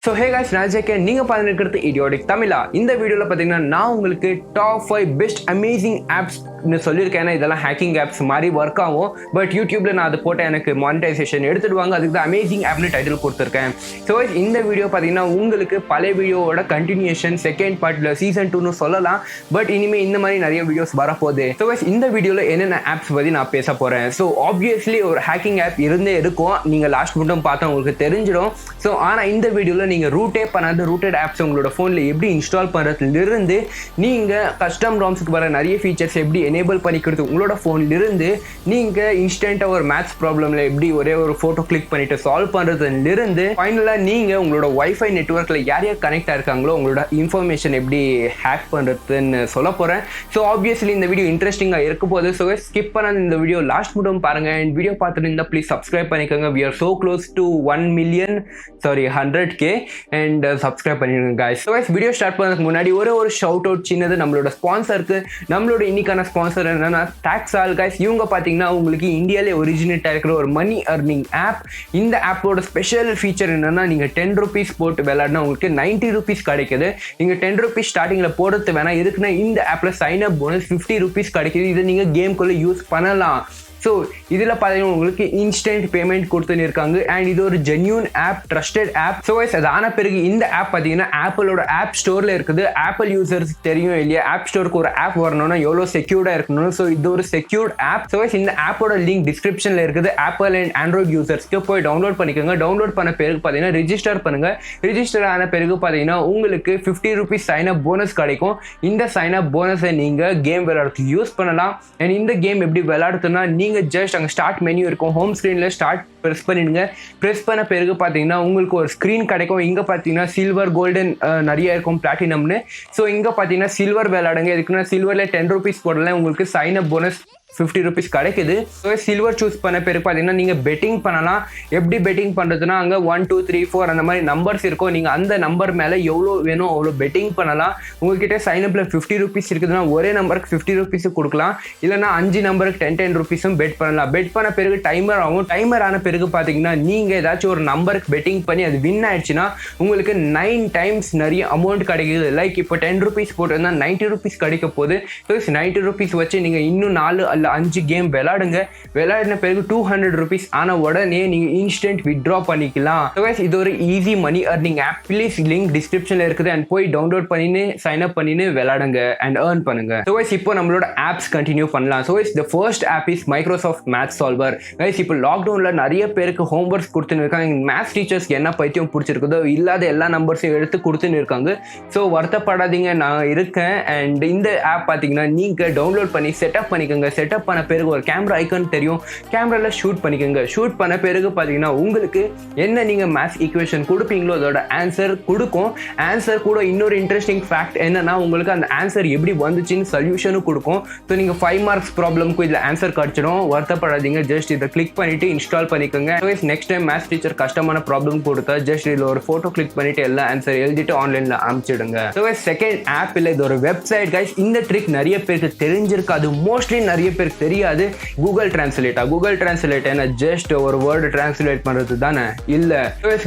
So hey guys, நான் JK. நீங்கள் பார்த்துருக்கிறது இடியோடிக் தமிழா. இந்த வீடியோவில் பார்த்தீங்கன்னா நான் உங்களுக்கு டாப் 5 பெஸ்ட் அமேசிங் ஆப்ஸ்னு சொல்லியிருக்கேன். ஏன்னா இதெல்லாம் ஹேக்கிங் ஆப்ஸ் மாதிரி ஒர்க் ஆகும். பட் யூடியூப்ல நான் அது போட்ட எனக்கு மானிட்டைசேஷன் எடுத்துடுவாங்க. அதுக்கு தான் அமேசிங் ஆப்னு டைட்டில் கொடுத்துருக்கேன். ஸோ இந்த வீடியோ பார்த்தீங்கன்னா உங்களுக்கு பழைய வீடியோவோட கண்டினியூஷன், செகண்ட் பார்ட்டில் சீசன் 2ன்னு சொல்லலாம். பட் இனிமேல் இந்த மாதிரி நிறைய வீடியோஸ் வரப்போகுது. ஸோ இந்த வீடியோவில் என்னென்ன ஆப்ஸ் பற்றி நான் பேச போகிறேன். ஸோ ஆப்வியஸ்லி ஒரு ஹேக்கிங் ஆப் இருந்தே இருக்கும். நீங்கள் லாஸ்ட் மட்டும் பார்த்தா உங்களுக்கு தெரிஞ்சிடும். ஸோ ஆனால் இந்த வீடியோவில் நீங்கள் ரூட்டே பண்ணாத ரூட்டட் ஆப்ஸ் உங்களோட ஃபோனில் எப்படி இன்ஸ்டால் பண்ணுறதுலேருந்து நீங்கள் கஸ்டம் ராம்ஸுக்கு வர நிறைய ஃபீச்சர்ஸ் எப்படி எனேபிள் பண்ணிக்கிறது உங்களோட ஃபோன்லேருந்து நீங்கள் இன்ஸ்டண்ட்டாக ஒரு மேத்ஸ் ப்ராப்ளமில் எப்படி ஒரே ஒரு ஃபோட்டோ கிளிக் பண்ணிவிட்டு சால்வ் பண்ணுறதுலேருந்து ஃபைனலாக நீங்கள் உங்களோட வைஃபை நெட்ஒர்க்கில் யார் யார் கனெக்ட் ஆயிருக்காங்களோ உங்களோட இன்ஃபர்மேஷன் எப்படி ஹேக் பண்ணுறதுன்னு சொல்ல போகிறேன். ஸோ ஆப்வியஸ்லி இந்த வீடியோ இன்ட்ரெஸ்டிங்காக இருக்கும் போது ஸோ ஸ்கிப் பண்ணாத இந்த வீடியோ லாஸ்ட் மட்டும் பாருங்கள். அண்ட் வீடியோ பார்த்துட்டு இருந்தால் ப்ளீஸ் சப்ஸ்கிரைப் பண்ணிக்கோங்க. We are so close to 100K and subscribe பண்ணிடுங்க guys. ஸோ வீடியோ ஸ்டார்ட் பண்ணதுக்கு முன்னாடி ஒரு ஷவுட் அவுட் சின்னது நம்மளோட ஸ்பான்சருக்கு. நம்மளோட இன்னைக்கான ஸ்பான்சர் என்னன்னா Taxal guys. இவங்க பார்த்தீங்கன்னா உங்களுக்கு இந்தியாவிலே ஒரிஜினேட்டாக இருக்கிற ஒரு மணி அர்னிங் ஆப். இந்த ஆப்போட ஸ்பெஷல் ஃபீச்சர் என்னன்னா நீங்கள் 10 rupees போட்டு விளையாடினா உங்களுக்கு 90 rupees கிடைக்குது. நீங்கள் 10 rupees ஸ்டார்டிங்கில் போடுறது வேணாம். எதுக்குன்னா இந்த ஆப்பில் சைன் அப் போனஸ் 50 rupees கிடைக்குது. இதை நீங்கள் கேம்குள்ளே யூஸ் பண்ணலாம். ஸோ இதில் பார்த்தீங்கன்னா உங்களுக்கு இன்ஸ்டன்ட் பேமெண்ட் கொடுத்துன்னு இருக்காங்க. அண்ட் இது ஒரு genuine app, trusted app. So அது ஆன பிறகு இந்த ஆப் பார்த்தீங்கன்னா ஆப்பிளோட ஆப் ஸ்டோரில் இருக்குது. ஆப்பிள் யூசர்ஸ் தெரியும் இல்லையா, ஆப் ஸ்டோருக்கு ஒரு ஆப் வரணும்னா எவ்வளோ செக்யூர்டாக இருக்கணும். ஸோ இது ஒரு செக்யூர்ட் ஆப். ஸோ இந்த ஆப்போட லிங்க் டிஸ்கிரிப்ஷனில் இருக்குது. ஆப்பிள் அண்ட் ஆண்ட்ராய்ட் யூசர்ஸ்க்கு போய் டவுன்லோட் பண்ணிக்கோங்க. டவுன்லோட் பண்ண பிறகு பார்த்தீங்கன்னா ரிஜிஸ்டர் பண்ணுங்கள். ரிஜிஸ்டர் ஆன பிறகு பார்த்தீங்கன்னா உங்களுக்கு 50 rupees சைன் அப் போனஸ் கிடைக்கும். இந்த சைன் அப் போனஸை நீங்கள் கேம் விளையாடுறதுக்கு யூஸ் பண்ணலாம். அண்ட் இந்த கேம் எப்படி விளையாடுறதுன்னா நீங்கள் ஜஸ்ட் அங்கே ஸ்டார்ட் மெனு இருக்கும். ஹோம் ஸ்க்ரீனில் ஸ்டார்ட் ப்ரெஸ் பண்ணிடுங்க. ப்ரெஸ் பண்ண பிறகு பார்த்தீங்கன்னா உங்களுக்கு ஒரு ஸ்க்ரீன் கிடைக்கும். இங்கே பார்த்தீங்கன்னா சில்வர், கோல்டன் நிறைய இருக்கும், பிளாட்டினம்னு. ஸோ இங்கே பார்த்தீங்கன்னா சில்வர் விளையாடுங்க. இதுக்குன்னா சில்வரில் 10 rupees போடலாம். உங்களுக்கு சைன் அப் போனஸ் 50 rupees கிடைக்குது. ஸோ சில்வர் சூஸ் பண்ண பிறகு பார்த்தீங்கன்னா நீங்கள் பெட்டிங் பண்ணலாம். எப்படி பெட்டிங் பண்ணுறதுன்னா அங்கே 1 2 3 4 அந்த மாதிரி நம்பர்ஸ் இருக்கும். நீங்கள் அந்த நம்பர் மேலே எவ்வளோ வேணும் அவ்வளோ பெட்டிங் பண்ணலாம். உங்ககிட்ட சைனப்பில் 50 rupees இருக்குதுன்னா ஒரே நம்பருக்கு 50 rupees கொடுக்கலாம். இல்லைனா 5 நம்பருக்கு 10 rupees பெட் பண்ணலாம். பெட் பண்ண பிறகு டைமர் ஆகும். டைமர் ஆன பிறகு பார்த்தீங்கன்னா நீங்கள் ஏதாச்சும் ஒரு நம்பருக்கு பெட்டிங் பண்ணி அது வின் ஆயிடுச்சுன்னா உங்களுக்கு 9 times நிறைய அமௌண்ட் கிடைக்குது. லைக் இப்போ 10 rupees போட்டிருந்தா 90 rupees கிடைக்க போகுது. ஸோ 90 rupees வச்சு நீங்கள் இன்னும் 4 அல்ல 5 கேம் விளையாடுங்க. விளையாடின பிறகு 200 rupees ஆன உடனே நீங்கள் இன்ஸ்டன்ட் வித்ட்ரா பண்ணிக்கலாம். இது ஒரு easy money earning app. Please link டிஸ்கிரிப்ஷனில் இருக்குது அண்ட் போய் டவுன்லோட் பண்ணின்னு சைன் அப் பண்ணின்னு விளையாடுங்க அண்ட் ஏர்ன் பண்ணுங்க. இப்போ நம்மளோட ஆப்ஸ் கண்டினியூ பண்ணலாம். The first app is Microsoft maths solver. இப்போ லாக்டவுனில் நிறைய பேருக்கு ஹோம்ஒர்க்ஸ் கொடுத்துன்னு இருக்காங்க. மேத்ஸ் டீச்சர்ஸ்க்கு என்ன பைத்தியம் பிடிச்சிருக்குதோ இல்லாத எல்லா நம்பர்ஸையும் எடுத்து கொடுத்துன்னு இருக்காங்க. ஸோ வருத்தப்படாதீங்க, நான் இருக்கேன். அண்ட் இந்த ஆப் பார்த்தீங்கன்னா நீங்கள் டவுன்லோட் பண்ணி செட்டப் பண்ணிக்கோங்க. செட்டப் பண்ண பிறகு ஒரு கேமரா ஐக்கான் தெரியும். கேமரால ஷூட் பண்ணிக்கோங்க. ஷூட் பண்ண பிறகு பார்த்தீங்கன்னா உங்களுக்கு என்ன நீங்கள் மேத்ஸ் ஈக்குவேஷன் கொடுப்பீங்களோ அதோட ஆன்சர் கொடுக்கும். ஆன்சர் கூட இன்னொரு இன்ட்ரெஸ்டிங் ஃபேக்ட் என்னன்னா உங்களுக்கு அந்த ஆன்சர் எப்படி வந்துச்சுன்னு சொல்யூஷனும் கொடுக்கும். ஸோ நீங்கள் 5 marks ப்ராப்ளம்க்கு இதில் ஆன்சர் கிடச்சிடும். வருத்தப்படாதீங்க, ஜஸ்ட் இதை கிளிக் பண்ணிட்டு இன்ஸ்டால் பண்ணிக்கோங்க. நெக்ஸ்ட் டைம் மேத்ஸ் டீச்சர் கஷ்டமான ப்ராப்ளம் கொடுத்தா ஜஸ்ட் இதில் ஒரு ஃபோட்டோ கிளிக் பண்ணிட்டு எல்லா ஆன்சர் எழுதிட்டு ஆன்லைனில் அனுப்பிச்சிடுங்க. செகண்ட் ஆப் இல்லை, இது ஒரு வெப்சைட் கைஸ். இந்த ட்ரிக் நிறைய பேருக்கு தெரிஞ்சிருக்காது. மோஸ்ட்லி நிறைய பேருக்கு தெரியாது. கூகுள் டிரான்ஸ்லேட் என்ன ஜஸ்ட் ஒரு வேர்டு டிரான்ஸ்லேட் பண்றது தானே? இல்ல.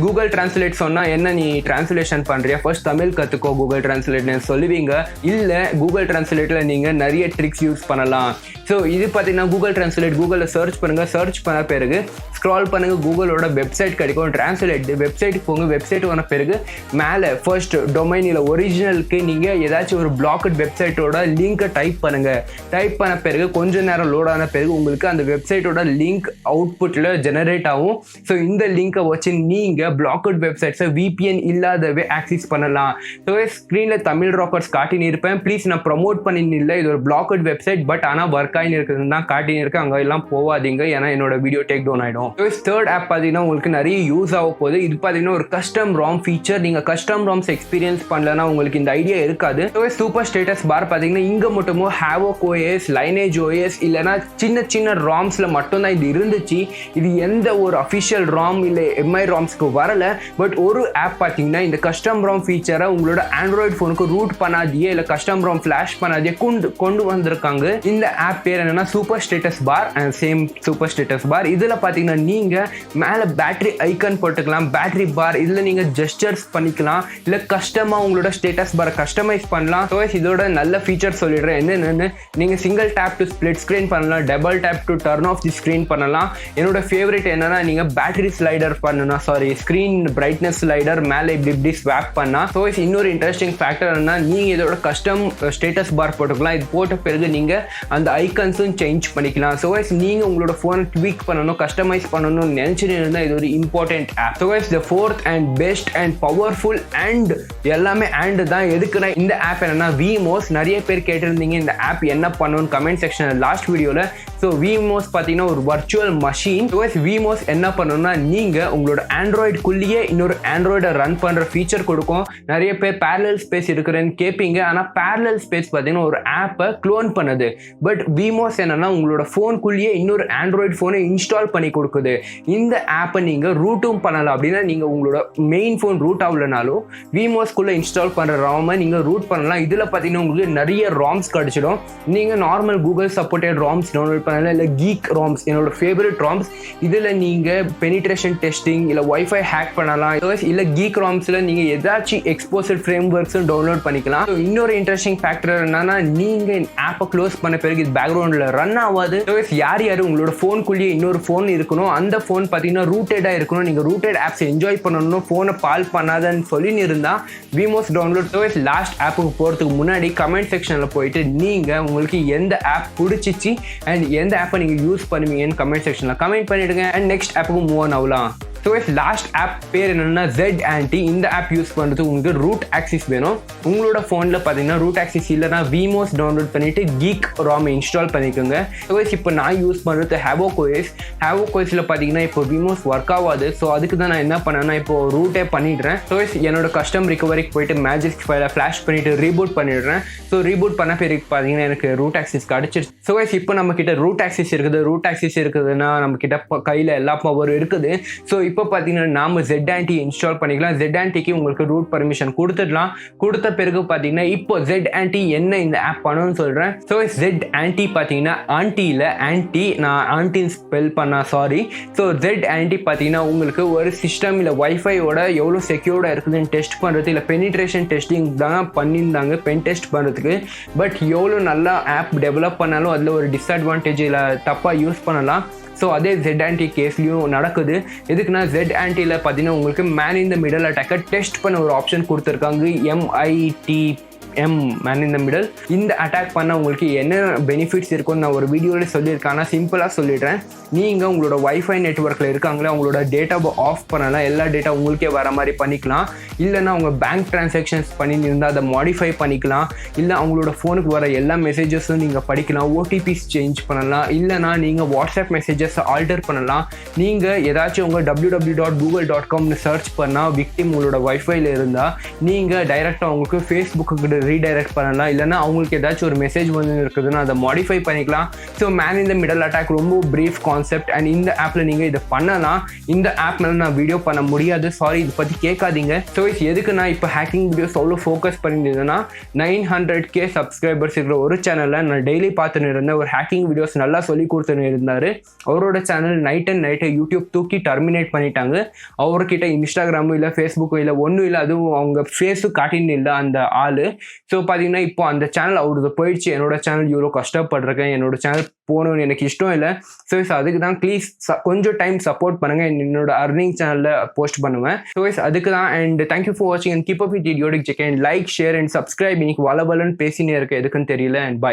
கூகுள் டிரான்ஸ்லேட் சொன்னா என்ன நீ டிரான்ஸ்லேஷன் பண்றியா, ஃபர்ஸ்ட் தமிழ் கத்துக்கோ கூகுள் டிரான்ஸ்லேட்னு சொல்லுவீங்க. இல்ல, கூகுள் டிரான்ஸ்லேட்ல நீங்க நிறைய ட்ரிக்ஸ் யூஸ் பண்ணலாம். ஸோ இது பார்த்தீங்கன்னா கூகுள் டிரான்ஸ்லேட். கூகுளில் சர்ச் பண்ணுங்க. சர்ச் பண்ண பிறகு ஸ்க்ரால் பண்ணுங்க, கூகுளோட வெப்சைட் கிடைக்கும். டிரான்ஸ்லேட் வெப்சைட்டுக்கு போங்க. வெப்சைட் வந்த பிறகு மேலே ஃபர்ஸ்ட் டொமைன் இல்லை ஒரிஜினலுக்கு நீங்கள் ஏதாச்சும் ஒரு பிளாக்ட் வெப்சைட்டோட லிங்கை டைப் பண்ணுங்க. டைப் பண்ண பிறகு கொஞ்ச நேரம் லோட் ஆன பிறகு உங்களுக்கு அந்த வெப்சைட்டோட லிங்க் அவுட்புட்டில் ஜெனரேட் ஆகும். ஸோ இந்த லிங்கை வச்சு நீங்கள் பிளாக்ட் வெப்சைட்ஸை VPN இல்லாதவே ஆக்சஸ் பண்ணலாம். ஸோ ஸ்க்ரீனில் தமிழ் ராக்கர்ஸ் காட்டின்னு இருப்பேன். ப்ளீஸ் நான் ப்ரமோட் பண்ணின்னு இல்லை, இது ஒரு பிளாக்ட் வெப்சைட். பட் ஆனால் ஒர்க் ஆகின்னு இருக்குதுன்னு தான் காட்டின்னு இருக்கு. அங்கே எல்லாம் போகாதீங்க, ஏன்னா என்னோட வீடியோ டேக் டவுன் ஆகிடும். தேர்ட் ஆப் பார்த்தீங்கன்னா உங்களுக்கு நிறைய யூஸ் ஆக போகுது. இது பார்த்தீங்கன்னா ஒரு கஸ்டம் ராம் ஃபீச்சர். நீங்கள் கஸ்டம் ராம்ஸ் எக்ஸ்பீரியன்ஸ் பண்ணலன்னா உங்களுக்கு இந்த ஐடியா இருக்காது. சூப்பர் ஸ்டேட்டஸ் பார் பார்த்தீங்கன்னா இங்கே மட்டும் havoc OS, Lineage OS, patches இல்லைனா சின்ன சின்ன ராம்ஸில் மட்டும்தான் இது இருந்துச்சு. இது எந்த ஒரு அஃபிஷியல் ராம் இல்லை எம்ஐ ராம்ஸ்க்கு வரல. பட் ஒரு ஆப் பார்த்தீங்கன்னா இந்த கஸ்டம் ராம் ஃபீச்சரை உங்களோட ஆண்ட்ராய்டு ஃபோனுக்கு ரூட் பண்ணாதியே இல்லை கஸ்டம் ராம் ஃப்ளாஷ் பண்ணாதியே கொண்டு வந்திருக்காங்க. இந்த ஆப் பேர் என்னன்னா super status bar and same super status bar. இதில் பார்த்தீங்கன்னா நீங்கள் மேலே பேட்டரி ஐக்கன் போட்டுக்கலாம், பேட்டரி பார், இதில் நீங்கள் ஜெஸ்டர்ஸ் பண்ணிக்கலாம், இல்லை கஸ்டமாக உங்களோட ஸ்டேட்டஸ் பாரை கஸ்டமைஸ் பண்ணலாம். ஸோ இதோட நல்ல ஃபீச்சர் சொல்லிடுறேன் என்னென்னு. நீங்கள் single tap to split screen பண்ணலாம், double tap to turn off the screen பண்ணலாம். என்னோட ஃபேவரட் என்னன்னா நீங்கள் பேட்டரி ஸ்லைடர் பண்ணணும், ஸ்க்ரீன் பிரைட்னஸ் ஸ்லைடர் மேலே இப்படி ஸ்வாப் பண்ணா. ஸோ இன்னொரு இன்ட்ரெஸ்டிங் ஃபேக்டர் என்னன்னா நீங்கள் இதோட கஸ்டம் ஸ்டேட்டஸ் பார் போட்டுக்கலாம். இது போட்ட பிறகு நீங்கள் அந்த ஐக்கன்ஸும் சேஞ்ச் பண்ணிக்கலாம். ஸோ நீங்கள் உங்களோட ஃபோனை ட்வீக் பண்ணணும், கஸ்டமைஸ் பண்ணணும்னு நினச்சிட்டு இருந்தால் இது ஒரு important app. So the fourth and best and powerful and எல்லாமே அண்ட் தான். எதுக்குன்னா இந்த ஆப் என்னன்னா விமோஸ். நிறைய பேர் கேட்டிருந்தீங்க இந்த ஆப் என்ன பண்ணணும்னு கமெண்ட் செக்ஷனில் லாஸ்ட் வீடியோவில். ஸோ விமோஸ் பார்த்தீங்கன்னா ஒரு வர்ச்சுவல் மஷின். ஸோ விமோஸ் என்ன பண்ணணும்னா நீங்கள் உங்களோட ஆண்ட்ராய்டுக்குள்ளேயே இன்னொரு ஆண்ட்ராய்டை ரன் பண்ணுற ஃபீச்சர் கொடுக்கும். நிறைய பேர் பேரலல் ஸ்பேஸ் இருக்கிறேன்னு கேட்பீங்க. ஆனால் பேரலல் ஸ்பேஸ் பார்த்தீங்கன்னா ஒரு ஆப்பை க்ளோன் பண்ணுது. பட் விமோஸ் என்னன்னா உங்களோட ஃபோனுக்குள்ளேயே இன்னொரு ஆண்ட்ராய்டு ஃபோனை இன்ஸ்டால் பண்ணி கொடுக்குது. இந்த ஆப்பை நீங்கள் ரூட்டும் பண்ணலாம். அப்படின்னா நீங்கள் உங்களோட மெயின் ஃபோன் ரூட் ஆகலனாலும் விமோஸ்குள்ளே இன்ஸ்டால் பண்ணுற ராமை நீங்கள் ரூட் பண்ணலாம். இதில் பார்த்தீங்கன்னா உங்களுக்கு நிறைய ராம்ஸ் கிடைச்சிடும். நீங்கள் normal Google supported rams download பண்ணலாம், இல்லை கீக் ராம்ஸ் என்னோட ஃபேவரட் ராம்ஸ். இதில் நீங்கள் பெனிட்ரேஷன் டெஸ்டிங் இல்லை வைஃபை ஹேக் பண்ணலாம். இல்லை கீக் ராம்ஸில் நீங்கள் ஏதாச்சும் எக்ஸ்போசட் ஃப்ரேம் ஒர்க்ஸும் டவுன்லோட் பண்ணிக்கலாம். ஸோ இன்னொரு இன்ட்ரெஸ்டிங் ஃபேக்டர் என்னன்னா நீங்கள் ஆப்பை க்ளோஸ் பண்ண பிறகு இது பேக்ரவுண்டில் ரன் ஆகாது. யார் உங்களோட ஃபோனுக்குள்ளேயே இன்னொரு ஃபோன் இருக்கணும், அந்த ஃபோன் பார்த்தீங்கன்னா ரூட்டடாக இருக்கணும். நீங்கள் ரூட்டட் ஆப்ஸ் என்ஜாய் பண்ணணும், ஃபோனை பால் பண்ணாதன்னு சொல்லின்னு இருந்தால் விமோஸ் டவுன்லோட். லாஸ்ட் ஆப்புக்கு போகிறதுக்கு முன்னாடி கமெண்ட் செக்ஷனில் போயிட்டு நீங்கள் உங்களுக்கு எந்த ஆப் பிடிச்சிச்சு அண்ட் எந்த ஆப்பை நீங்கள் யூஸ் பண்ணுவீங்கன்னு கமெண்ட் செக்ஷனில் கமெண்ட் பண்ணிவிடுங்க. அண்ட் நெக்ஸ்ட் ஆப்புக்கு மூவ் ஆன் ஆகலாம். ஸோ லாஸ்ட் ஆப் பேர் என்னென்னா ZAnti. இந்த ஆப் யூஸ் பண்ணுறதுக்கு உங்களுக்கு ரூட் ஆக்சிஸ் வேணும். உங்களோட ஃபோனில் பார்த்தீங்கன்னா ரூட் ஆக்சிஸ் இல்லைனா விமோஸ் டவுன்லோட் பண்ணிவிட்டு கீக் ராம் இன்ஸ்டால் பண்ணிக்கோங்க. ஸோ இப்போ நான் யூஸ் பண்ணுறது ஹேவோகோஸில் பார்த்தீங்கன்னா இப்போ விமோஸ் ஒர்க் ஆகாது. ஸோ அதுக்கு தான் நான் என்ன பண்ணேன்னா இப்போ ரூட்டே பண்ணிடுறேன். ஸோ என்னோட கஸ்டம் ரிகவரிக்கு போயிட்டு மேஜிக் ஃபைலை ஃப்ளாஷ் பண்ணிவிட்டு ரீபூட் பண்ணிடுறேன். ஸோ ரீபூட் பண்ண பிறகு பார்த்தீங்கன்னா எனக்கு ரூட் ஆக்சிஸ் கிடச்சிருச்சு. ஸோ இப்போ நம்ம கிட்ட ரூட் ஆக்சிஸ் இருக்குதுன்னா நம்ம கிட்ட கையில் எல்லா பவரும் இருக்குது. ஸோ இப்போ பார்த்தீங்கன்னா நாம ZAnti இன்ஸ்டால் பண்ணிக்கலாம். ZAntiக்கு உங்களுக்கு ரூட் பர்மிஷன் கொடுத்துடலாம். கொடுத்த பிறகு பார்த்தீங்கன்னா இப்போ ZAnti என்ன இந்த ஆப் பண்ணணும்னு சொல்கிறேன். ஸோ ZAnti பார்த்தீங்கன்னா ஆன்டியில் ஆன்டி, நான் ஆன்டின்னு ஸ்பெல் பண்ணா சாரி. ஸோ ZAnti பார்த்தீங்கன்னா உங்களுக்கு ஒரு சிஸ்டம் இல்லை வைஃபையோட எவ்வளோ செக்யூர்டாக இருக்குதுன்னு டெஸ்ட் பண்ணுறது, இல்லை பெனிட்ரேஷன் டெஸ்டிங் தான் பண்ணியிருந்தாங்க பென் டெஸ்ட் பண்ணுறதுக்கு. பட் எவ்வளோ நல்லா ஆப் டெவலப் பண்ணாலும் அதில் ஒரு டிஸ்அட்வான்டேஜ் இல்லை தப்பாக யூஸ் பண்ணலாம். ஸோ அதே ZAnti கேஸ்லையும் நடக்குது. எதுக்குன்னா ZAntiயில் பார்த்தீங்கன்னா உங்களுக்கு மேன் இன் த மிடில் அட்டாக்கை டெஸ்ட் பண்ண ஒரு ஆப்ஷன் கொடுத்துருக்காங்க. Man in the middle. இந்த அட்டாக் பண்ண உங்களுக்கு என்ன பெனிஃபிட்ஸ் இருக்குன்னு நான் ஒரு வீடியோவில் சொல்லியிருக்கேன். ஆனால் சிம்பிளாக சொல்லிடுறேன். நீங்கள் உங்களோட வைஃபை நெட்ஒர்க்கில் இருக்காங்களே அவங்களோட டேட்டாவை ஆஃப் பண்ணலாம், எல்லா டேட்டா உங்களுக்கே வர மாதிரி பண்ணிக்கலாம். இல்லைனா அவங்க பேங்க் ட்ரான்சாக்ஷன்ஸ் பண்ணியிருந்தால் அதை மாடிஃபை பண்ணிக்கலாம். இல்லை அவங்களோட ஃபோனுக்கு வர எல்லா மெசேஜஸும் நீங்கள் படிக்கலாம், ஓடிபிஸ் சேஞ்ச் பண்ணலாம். இல்லைனா நீங்கள் வாட்ஸ்அப் மெசேஜஸை ஆல்டர் பண்ணலாம். நீங்கள் ஏதாச்சும் உங்கள் www.google.comனு சர்ச் பண்ணால் விக்டிம் உங்களோட வைஃபைல இருந்தால் நீங்கள் டைரெக்டாக அவங்களுக்கு ஃபேஸ்புக்கு ரீடைரக்ட் பண்ணலாம். இல்லைனா அவங்களுக்கு ஏதாச்சும் ஒரு மெசேஜ் வந்து இருக்குதுன்னா அதை மாடிஃபை பண்ணிக்கலாம். So man in the middle attack ரொம்ப பிரீஃப் கான்செப்ட். அண்ட் இந்த ஆப்பில் நீங்கள் இதை பண்ணலாம். இந்த ஆப் மேலே நான் வீடியோ பண்ண முடியாது, சாரி, இதை பற்றி கேட்காதீங்க. ஸோ எதுக்கு நான் இப்போ ஹேக்கிங் வீடியோஸ் அவ்வளோ ஃபோக்கஸ் பண்ணியிருந்தேன்னா 900K சப்ஸ்கிரைபர்ஸ் இருக்கிற ஒரு சேனலில் நான் டெய்லி பார்த்துன்னு இருந்தேன். ஒரு ஹேக்கிங் வீடியோஸ் நல்லா சொல்லி கொடுத்துன்னு இருந்தார். அவரோட சேனல் நைட்டு யூடியூப் தூக்கி டர்மினேட் பண்ணிட்டாங்க. அவர்கிட்ட இன்ஸ்டாகிராமும் இல்லை ஃபேஸ்புக்கும் இல்லை ஒன்றும் இல்லை, அதுவும் அவங்க ஃபேஸும் காட்டின்னு இல்லை அந்த ஆள். ஸோ பார்த்தீங்கன்னா இப்போ அந்த சேனல் அவருக்கு போயிடுச்சு. என்னோட சேனல் இவ்வளோ கஷ்டப்படுறேன், என்னோட சேனல் போகணும்னு எனக்கு இஷ்டம் இல்லை. ஸோ அதுக்கு தான் ப்ளீஸ் கொஞ்சம் டைம் சப்போர்ட் பண்ணுங்கள். என்னோட அர்னிங் சேனலில் போஸ்ட் பண்ணுவேன். ஸோ அதுக்கு தான். அண்ட் தேங்க்யூ ஃபார் வாட்சிங் and keep up with idiotic check and like share and subscribe. இன்னைக்கு வளவலன்னு பேசினே இருக்க எதுக்குன்னு தெரியல. And by.